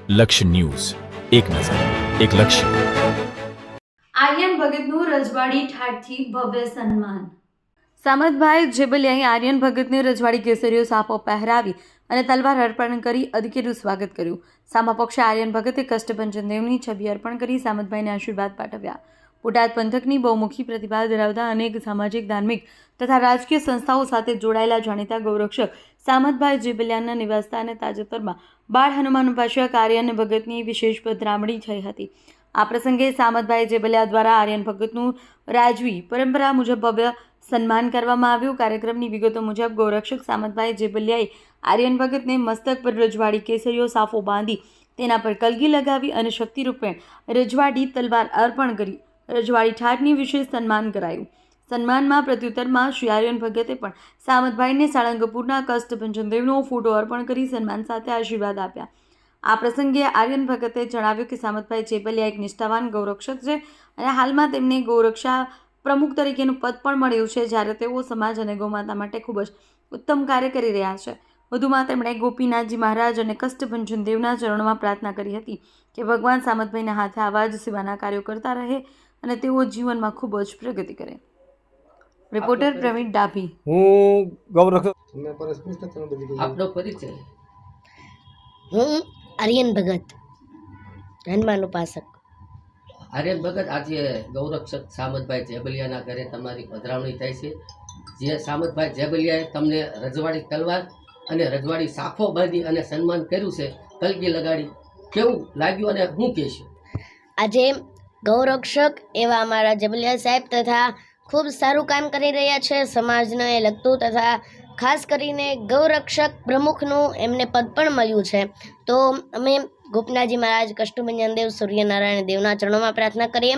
લક્ષ્ય ન્યૂઝ, એક નજર, એક લક્ષ્ય. આર્યન ભગતનું રજવાડી ઠાઠથી ભવ્ય સન્માન. સામતભાઈ જેબલિયાએ આર્યન ભગતને રજવાડી કેસરીઓ સાફો પહેરાવી અને તલવાર અર્પણ કરી અધિકારીનું સ્વાગત કર્યું. સામા પક્ષે આર્યન ભગતે કષ્ટભંજન દેવની છબી અર્પણ કરી સામતભાઈને આશીર્વાદ પાઠવ્યા. બોટાદ પંથકની બહુમુખી પ્રતિભા ધરાવતા અનેક સામાજિક, ધાર્મિક તથા રાજકીય સંસ્થાઓ સાથે જોડાયેલા જાણીતા ગૌરક્ષક સામતભાઈ જેબલિયાના નિવાસસ્થાને તાજેતરમાં બાળ હનુમાન ઉપાસક આર્યન ભગતની વિશેષ પધરામણી થઈ હતી. આ પ્રસંગે સામતભાઈ જેબલિયા દ્વારા આર્યન ભગતનું રાજવી પરંપરા મુજબ ભવ્ય સન્માન કરવામાં આવ્યું. કાર્યક્રમની વિગતો મુજબ ગૌરક્ષક સામતભાઈ જેબલિયાએ આર્યન ભગતને મસ્તક પર રજવાડી કેસરીઓ સાફો બાંધી તેના પર કલગી લગાવી અને શક્તિરૂપેણ રજવાડી તલવાર અર્પણ કરી રજવાડી ઠાઠની વિશેષ સન્માન કરાયું. સન્માનમાં પ્રત્યુત્તરમાં શ્રી આર્યન ભગતે પણ સામતભાઈને સાળંગપુરના કષ્ટભંજન દેવનો ફોટો અર્પણ કરી સન્માન સાથે આશીર્વાદ આપ્યા. આ પ્રસંગે આર્યન ભગતે જણાવ્યું કે સામતભાઈ જેબલિયા એક નિષ્ઠાવાન ગૌરક્ષક છે અને હાલમાં તેમને ગૌરક્ષા પ્રમુખ તરીકેનું પદ પણ મળ્યું છે, જ્યારે તેઓ સમાજ અને ગૌમાતા માટે ખૂબ જ ઉત્તમ કાર્ય કરી રહ્યા છે. વધુમાં તેમણે ગોપીનાથજી મહારાજ અને કષ્ટભંજન દેવના ચરણોમાં પ્રાર્થના કરી હતી કે ભગવાન સામતભાઈના હાથે આવા જ સેવાના કાર્યો કરતા રહે અને તેઓ જીવનમાં ખૂબ જ પ્રગતિ કરે. રિપોર્ટર પ્રવીણ ડાભી. હું ગૌરક્ષક. આપનો પરિચય. હું આર્યન ભગત, હનુમાન ઉપાસક. આર્યન ભગત, આજે ગૌરક્ષક સામતભાઈ જેબલિયાના ઘરે તમારી પધરામણી થાય છે. જે સામતભાઈ જેબલિયાએ તમને રજવાડી તલવાર અને રજવાડી સાફો બાંધી અને સન્માન કર્યું છે, કલગી લગાડી, કેવું લાગ્યું અને શું કહેશું? આજે ગૌરક્ષક એવા અમારા જેબલિયા સાહેબ તથા ખૂબ સારું કામ કરી રહ્યા છે સમાજને લગતું, તથા ખાસ કરીને ગૌરક્ષક પ્રમુખનું એમને પદ પણ મળ્યું છે. તો અમે ગોપનાથજી મહારાજ, કષ્ટભંજન દેવ, સૂર્યનારાયણ દેવના ચરણોમાં પ્રાર્થના કરીએ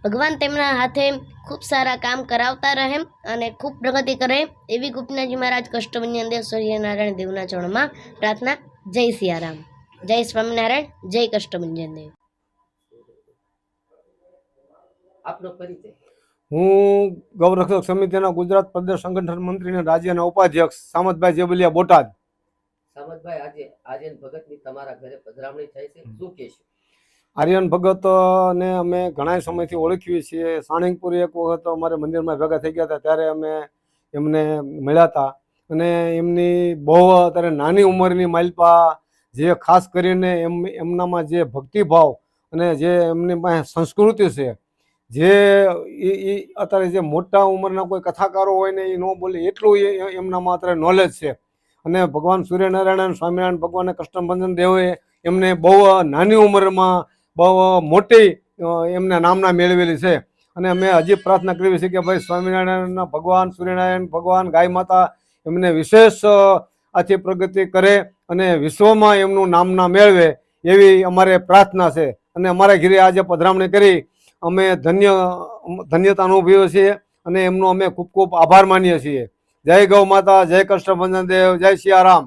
ભગવાન તેમના હાથે ખૂબ સારા કામ કરાવતા રહે અને ખૂબ પ્રગતિ કરે એવી ગોપનાથજી મહારાજ, કષ્ટભંજન દેવ, સૂર્યનારાયણ દેવના ચરણોમાં પ્રાર્થના. જય સિયારામ, જય સ્વામિનારાયણ, જય કષ્ટભંજન દેવ. આપનો પરિચય. હું ગૌરક્ષક સમિતિના ગુજરાત પ્રદેશ સંગઠન મંત્રી અને રાજ્યના ઉપાધ્યક્ષ સામતભાઈ જેબલિયા, બોટાદ. સામતભાઈ, આજે આર્યન ભગતની તમારા ઘરે પધરામણી થાય છે, શું કહેશું? આર્યન ભગત ને અમે ઘણા સમયથી ઓળખીએ છીએ. સાણિંગપુર એક વખત અમારે મંદિરમાં ભેગા થઈ ગયા હતા, ત્યારે અમે એમને મળ્યા હતા અને એમની બહુ અત્યારે નાની ઉંમરની માલપા જે ખાસ કરીને એમનામાં જે ભક્તિભાવ અને જે એમની પાસે સંસ્કૃતિ છે, જે એ અત્યારે જે મોટા ઉંમરના કોઈ કથાકારો હોય ને એ ન બોલે એટલું એમનામાં અત્યારે નોલેજ છે. અને ભગવાન સૂર્યનારાયણ, સ્વામિનારાયણ ભગવાન, કષ્ટભંજન દેવે એમને બહુ નાની ઉંમરમાં બહુ મોટી એમને નામના મેળવેલી છે. અને અમે હજી પ્રાર્થના કરવી છે કે ભાઈ સ્વામિનારાયણના ભગવાન, સૂર્યનારાયણ ભગવાન, ગાય માતા એમને વિશેષ આથી પ્રગતિ કરે અને વિશ્વમાં એમનું નામના મેળવે એવી અમારે પ્રાર્થના છે. અને અમારા ઘરે આજે પધરામણી કરી અમે ધન્યતા અનુભવીએ છીએ અને એમનો અમે ખૂબ ખૂબ આભાર માનીએ છીએ. જય ગૌ માતા, જય કષ્ટભંજન દેવ, જય સિયારામ.